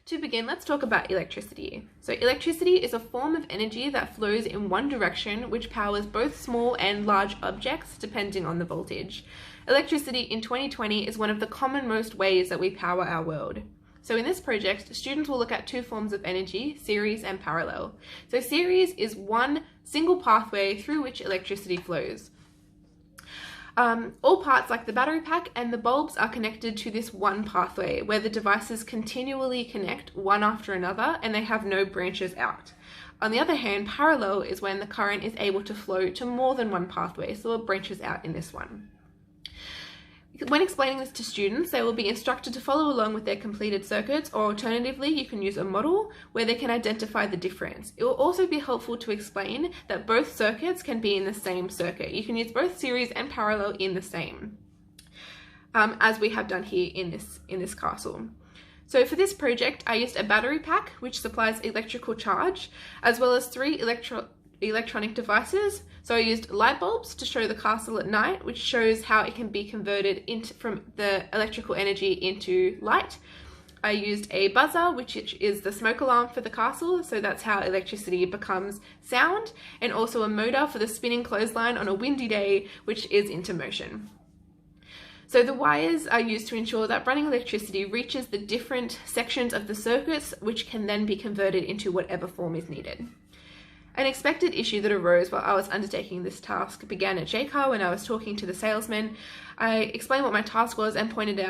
To begin, let's talk about electricity. So electricity is a form of energy that flows in one direction, which powers both small and large objects depending on the voltage. Electricity in 2020 is one of the commonmost ways that we power our world. So in this project, students will look at two forms of energy, series and parallel. So series is one single pathway through which electricity flows. All parts like the battery pack and the bulbs are connected to this one pathway where the devices continually connect one after another and they have no branches out. On the other hand, parallel is when the current is able to flow to more than one pathway, so it branches out in this one. When explaining this to students, they will be instructed to follow along with their completed circuits, or alternatively, you can use a model where they can identify the difference. It will also be helpful to explain that both circuits can be in the same circuit. You can use both series and parallel in the same, as we have done here in this castle. So for this project, I used a battery pack, which supplies electrical charge, as well as three electronic devices. So I used light bulbs to show the castle at night, which shows how it can be converted from the electrical energy into light. I used a buzzer, which is the smoke alarm for the castle, so that's how electricity becomes sound, and also a motor for the spinning clothesline on a windy day, which is into motion. So the wires are used to ensure that running electricity reaches the different sections of the circuits, which can then be converted into whatever form is needed. An expected issue that arose while I was undertaking this task began at JCAR when I was talking to the salesman. I explained what my task was and he pointed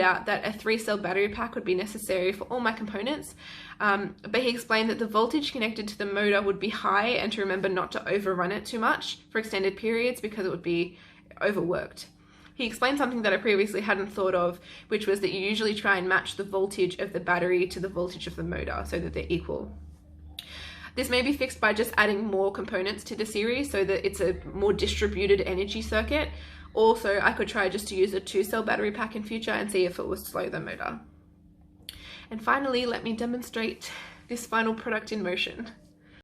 out that a 3-cell battery pack would be necessary for all my components, but he explained that the voltage connected to the motor would be high and to remember not to overrun it too much for extended periods because it would be overworked. He explained something that I previously hadn't thought of, which was that you usually try and match the voltage of the battery to the voltage of the motor so that they're equal. This may be fixed by just adding more components to the series so that it's a more distributed energy circuit. Also, I could try just to use a 2-cell battery pack in future and see if it would slow the motor. And finally, let me demonstrate this final product in motion.